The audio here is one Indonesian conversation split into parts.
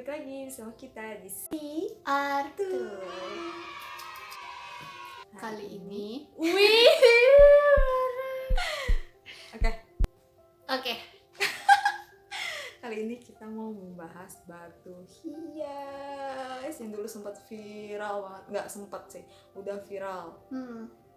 lagi sama kita di Arthur. Kali ini Oke. Kali ini kita mau membahas batu hias yang dulu sempat viral banget. Nggak sempat sih, udah viral.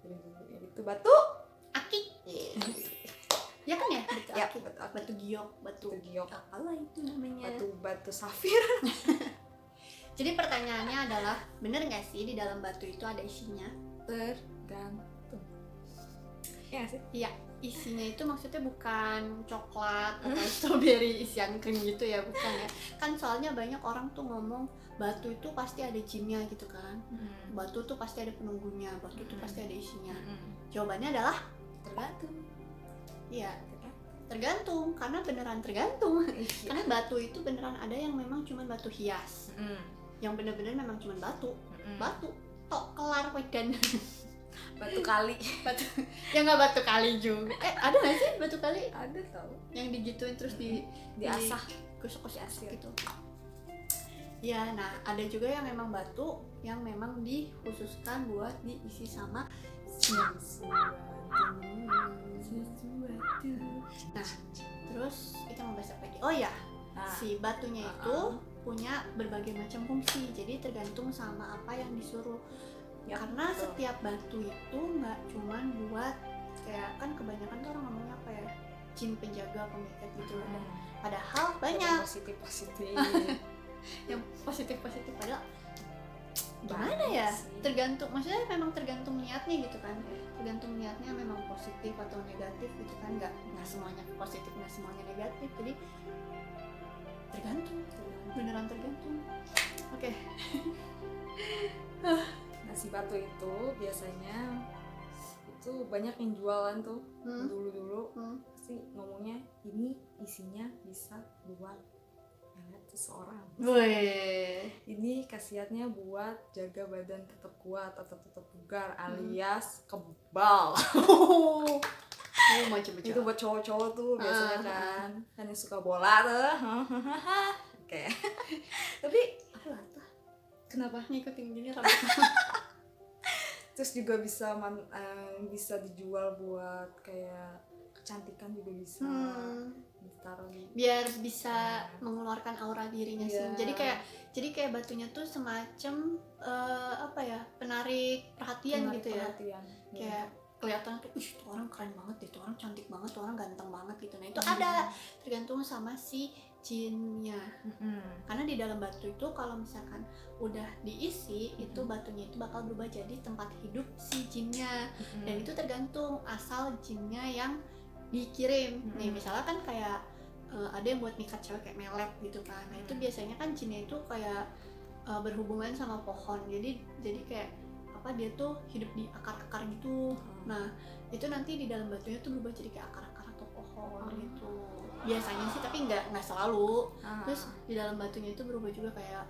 Jadi dulu itu batu akik. Ya kan ya? Batu Ya, akik, batu akik. batu giok, batu giok, apalah itu namanya. batu safir. Jadi pertanyaannya adalah, bener nggak sih di dalam batu itu ada isinya? Tergantung. Ya nggak sih? Iya, isinya itu maksudnya bukan coklat atau strawberry isian krim gitu ya, bukan ya. Kan soalnya banyak orang tuh ngomong batu itu pasti ada jinnya gitu kan. Batu tuh pasti ada penunggunya, batu tuh pasti ada isinya. Jawabannya adalah Tergantung. iya, tergantung, karena beneran tergantung. Karena batu itu beneran ada yang memang cuma batu hias, yang bener-bener memang cuma batu tok kelar wedan. Batu kali. Batu ya nggak batu kali juga, ada nggak sih batu kali Ada tau. yang digituin terus Diasah. gosok-gosok gitu ya. Nah ada juga yang memang batu yang memang dikhususkan buat diisi sama sesuatu. Nah terus kita mau bahas apa lagi? Oh ya, si batunya itu punya berbagai macam fungsi, jadi tergantung sama apa yang disuruh. Karena setiap batu itu nggak cuman buat kayak, kan kebanyakan tuh orang ngomongnya apa ya, jin penjaga, pemikat gitu. Padahal banyak positif yang positif padahal gimana ya, tergantung, maksudnya memang tergantung niatnya gitu kan. Tergantung niatnya memang positif atau negatif gitu kan, nggak semuanya positif, nggak semuanya negatif, jadi tergantung, beneran tergantung. Oke. Nah si batu itu biasanya itu banyak yang jualan tuh dulu pasti ngomongnya ini isinya bisa buat hangat seseorang. Ini khasiatnya buat jaga badan tetap kuat atau tetap bugar alias kebal. Macam-macam. Itu buat cowok-cowok tuh biasanya kan yang suka bola tuh. Oke. Tapi Apa tuh? kenapa? Ngikutin gini rambut. Terus juga bisa dijual buat kayak kecantikan juga bisa ditaruh di Biar bisa mengeluarkan aura dirinya sih. Iya. Jadi kayak batunya tuh semacam apa ya, penarik perhatian gitu ya. Kayak kelihatan tuh, tuh orang keren banget deh, tuh orang cantik banget, tuh orang ganteng banget gitu. Nah itu ada tergantung sama si jinnya. Karena di dalam batu itu kalau misalkan udah diisi, itu batunya itu bakal berubah jadi tempat hidup si jinnya. Dan itu tergantung asal jinnya yang dikirim. Nih misalnya kan kayak ada yang buat mikat cewek kayak melet gitu kan. Nah itu biasanya kan jinnya itu kayak berhubungan sama pohon. Jadi kayak apa, dia tuh hidup di akar-akar gitu. Nah itu nanti di dalam batunya tuh berubah jadi kayak akar-akar atau pohon gitu biasanya sih, tapi nggak selalu. Terus di dalam batunya itu berubah juga kayak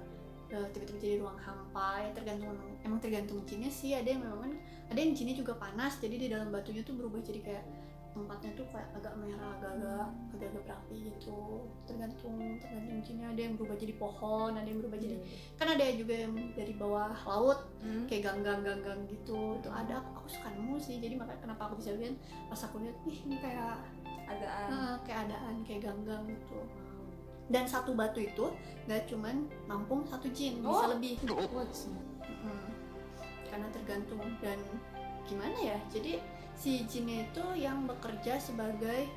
tiba-tiba jadi ruang hampa ya, tergantung jinnya sih. Ada yang memang ada yang jinnya juga panas, jadi di dalam batunya tuh berubah jadi kayak tempatnya tuh kayak agak merah, agak berapi gitu. Tergantung jinnya. Ada yang berubah jadi pohon, ada yang berubah jadi, kan ada juga yang dari bawah laut kayak ganggang gitu. Itu ada, aku suka nemu sih, jadi makanya kenapa aku bisa lihat pas aku lihat, ini kayak keadaan kayak ganggang gitu. Dan satu batu itu nggak cuman nampung satu jin, bisa lebih. Karena tergantung dan gimana ya, jadi si jinnya itu yang bekerja sebagai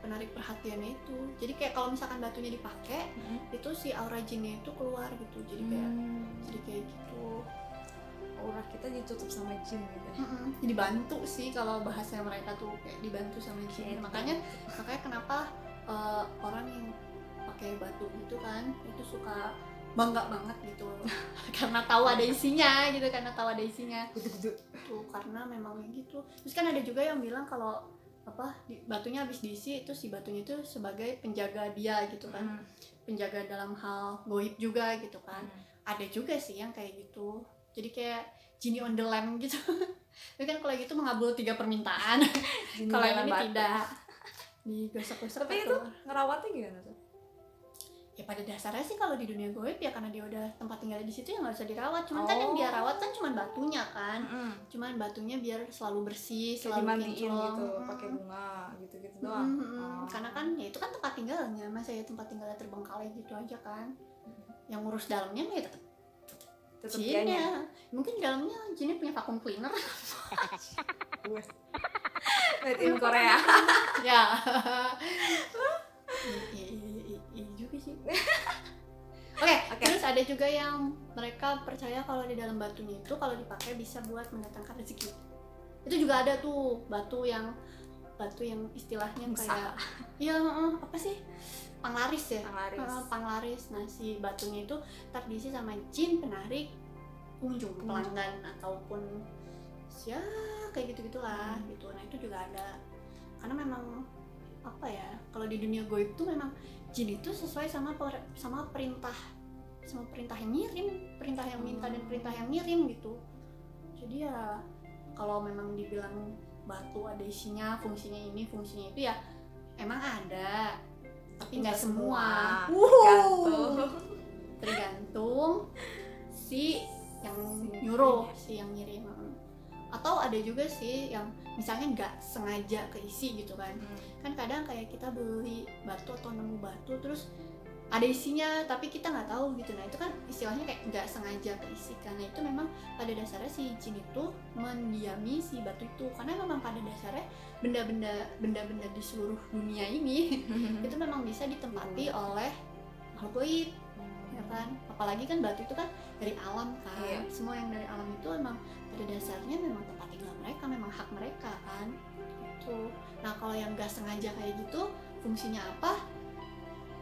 penarik perhatiannya itu. Jadi kayak kalau misalkan batunya dipakai, itu si aura jinnya itu keluar gitu. Jadi kayak gitu. Aura kita ditutup sama jin gitu. Jadi bantu sih kalau bahasa mereka tuh, kayak dibantu sama jin. Makanya kenapa orang yang pakai batu gitu kan itu suka bangga banget gitu. Karena tahu ada isinya gitu, tuh, karena memang gitu. Terus kan ada juga yang bilang kalau apa, batunya habis diisi itu, si batunya itu sebagai penjaga dia gitu kan. Penjaga dalam hal goib juga gitu kan. Ada juga sih yang kayak gitu. Jadi kayak genie on the lamp gitu. Tapi kan kalau gitu mengabul 3 permintaan. Kalau yang ini tidak digosok-gosok. Tapi itu ngerawatnya gimana tuh? ya pada dasarnya sih kalau di dunia goib ya karena dia udah tempat tinggal di situ ya nggak usah dirawat, cuman kan yang dia rawat kan cuman batunya kan, cuman batunya biar selalu bersih, selalu dimandiin kinclong gitu, pakai bunga gitu-gitu doang. Karena kan ya itu kan tempat tinggalnya, masa ya tempat tinggalnya terbengkalai gitu aja kan. Yang ngurus dalamnya ya tetap jinnya. Mungkin dalamnya jinnya punya vacuum cleaner. Made in Korea. Ya. Iya juga sih. Oke, terus ada juga yang mereka percaya kalau di dalam batunya itu kalau dipakai bisa buat mendatangkan rezeki. Itu juga ada tuh batu yang istilahnya kayak apa sih? Panglaris ya. Panglaris. Nah, si batunya itu terdiisi sama jin penarik pengunjung, pelanggan ataupun ya kayak gitu-gitulah gitu. Nah, itu juga ada. Karena memang apa ya? Kalau di dunia goib tuh memang jin itu sesuai sama perintah yang ngirim, perintah yang minta dan perintah yang ngirim gitu. Jadi ya kalau memang dibilang batu ada isinya, fungsinya ini, fungsinya itu ya emang ada, tapi nggak semua. Tergantung si yang nyuruh, si yang ngirim. Atau ada juga sih yang misalnya nggak sengaja keisi gitu kan. Kan kadang kayak kita beli batu atau nemu batu terus ada isinya tapi kita nggak tahu gitu. Nah itu kan istilahnya kayak nggak sengaja keisi. Karena itu memang pada dasarnya si jin itu mendiami si batu itu, karena memang pada dasarnya benda-benda di seluruh dunia ini itu memang bisa ditempati oleh makhluk gaib, ya kan. Apalagi kan batu itu kan dari alam kan. Semua yang dari alam itu emang pada dasarnya memang tempat tinggal mereka, memang hak mereka kan gitu. Nah kalau yang nggak sengaja kayak gitu fungsinya apa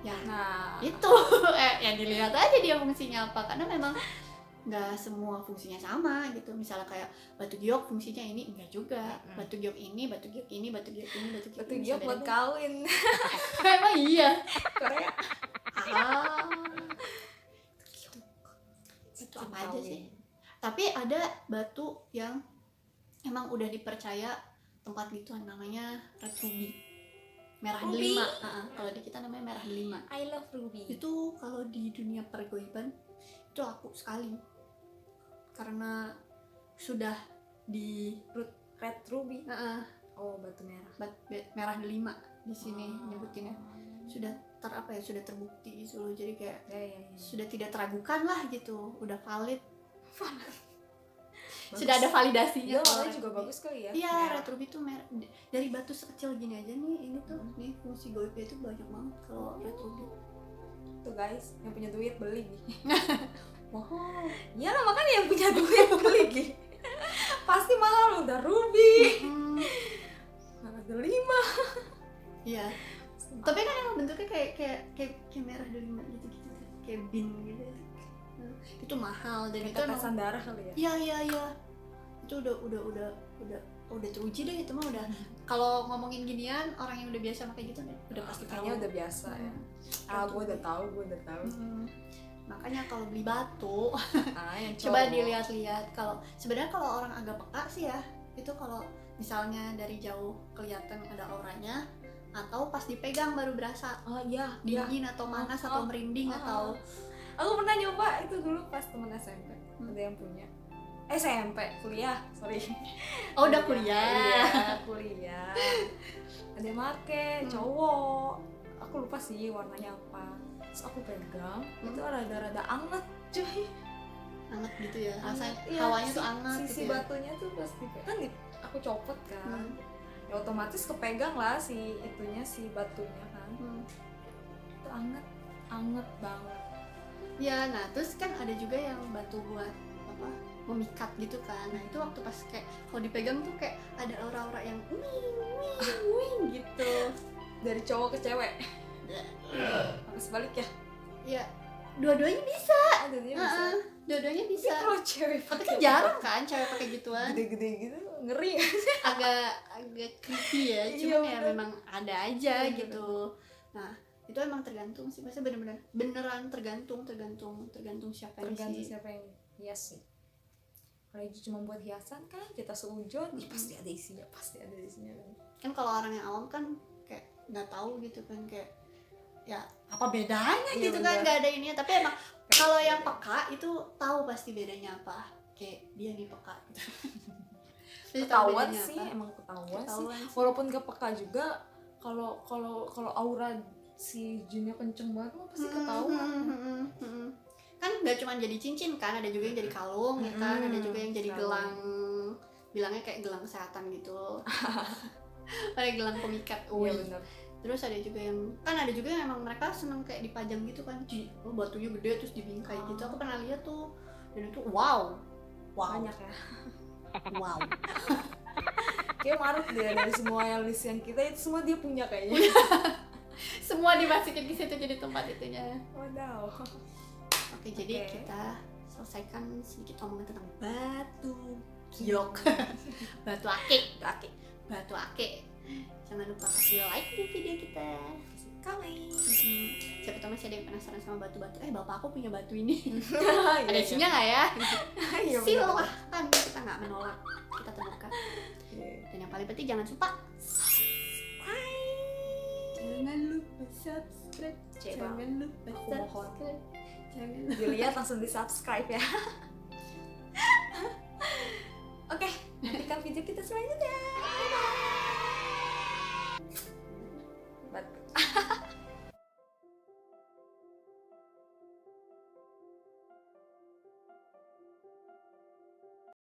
ya, itu ya dilihat aja dia fungsinya apa, karena memang nggak semua fungsinya sama gitu. Misalnya kayak batu giok fungsinya ini, enggak juga. Batu giok ini, batu giok ini, batu giok ini, batu giok buat kawin. Emang iya Korea itu apa aja sih. Tapi ada batu yang emang udah dipercaya tempat gituan, namanya red ruby, merah delima. Kalau di kita namanya merah delima. I love ruby. Itu kalau di dunia pergoiban itu laku sekali karena sudah di red ruby. Batu merah. Merah delima di sini nyebutinnya. Sudah sudah terbukti gitu loh. Jadi kayak sudah tidak teragukan lah gitu, udah valid. Sudah ada validasinya. Warnanya juga bagus kali ya. Iya, red ruby tuh dari batu sekecil gini aja nih, ini tuh nih fungsi goibnya itu banyak banget kalau red ruby. Tuh guys, yang punya duit beli. Wow. Ya lah, makanya yang punya duit beli. Pasti mahal udah ruby. Merah delima. Iya. Tapi kan emang bentuknya kayak merah delima gitu. Kayak bin gitu. Itu mahal dan itu tetesan darah kali ya. Iya. Itu udah teruji deh itu mah udah. Kalau ngomongin ginian orang yang udah biasa pakai gitu udah pasti kayaknya udah biasa ya. Gue udah tahu. Makanya kalau beli batu coba dilihat-lihat. Kalau sebenarnya kalau orang agak peka sih ya, itu kalau misalnya dari jauh kelihatan ada auranya atau pas dipegang baru berasa dingin atau panas atau merinding atau aku pernah nyoba itu dulu pas temen SMP. Ada yang punya kuliah. Udah kuliah. Iya, kuliah. Ada yang make, cowok. Aku lupa sih warnanya apa. Terus aku pegang, itu rada-rada anget, cuy. Anget gitu ya. Rasanya hawanya tuh anget gitu. Si batunya tuh pas dipegang aku copot kan. Ya otomatis kepegang lah si batunya kan. Itu anget banget. Ya, nah terus kan ada juga yang batu buat memikat gitu kan. Nah itu waktu pas kayak kalau dipegang tuh kayak ada aura-aura yang wing gitu. Dari cowok ke cewek. Apa sebalik ya? Ya, dua-duanya bisa. Dua-duanya bisa. Kalau cewek tapi kan jarang kan cewek pakai gituan. Gede-gede gitu, ngeri. agak creepy ya. Cuman ya memang ada aja gitu. Nah itu emang tergantung sih, maksudnya beneran tergantung siapa yang iya sih. Kalau itu cuma buat hiasan kan kita seujon, pasti ada isinya kan. Kalau orang yang awam kan kayak nggak tahu gitu kan, kayak ya apa bedanya Iya, gitu kan, bener. nggak ada ininya. Tapi emang kalau yang peka itu tahu pasti bedanya apa, kayak dia nih peka gitu. Pasti tahu Ketahuan bedanya sih, apa. emang ketahuan sih. Ketahuan sih. Walaupun gak peka juga, kalau aura si jinnya kenceng banget mah pasti ketahuan. Kan nggak cuma jadi cincin kan, ada juga yang jadi kalung ya kan, ada juga yang jadi gelang, bilangnya kayak gelang kesehatan gitu. Ada gelang pemikat. Iya benar. Terus ada juga yang ada juga yang emang mereka seneng kayak dipajang gitu kan, batunya gede terus dibingkai gitu. Aku pernah lihat tuh, dan itu wow. Banyak ya. Wow. Kayak marut dia dari semua list yang kita itu semua dia punya kayaknya. Semua dimasukin ke situ jadi tempat itunya. Wadaw. Oke, jadi kita selesaikan sedikit omongan tentang batu giok. Batu akik. Batu akik. Jangan lupa kasih like di video kita. Kali. Siapa tahu masih ada yang penasaran sama batu-batu. Bapak aku punya batu ini. Ada Ada isinya nggak ya? Iya, Silahkan, kita nggak menolak. Kita terbuka. Dan yang paling penting jangan lupa Jangan lupa subscribe. Jangan lupa Aku mohon. subscribe. Jangan Dilihat langsung di subscribe ya. Oke, nantikan video kita selanjutnya. Bye.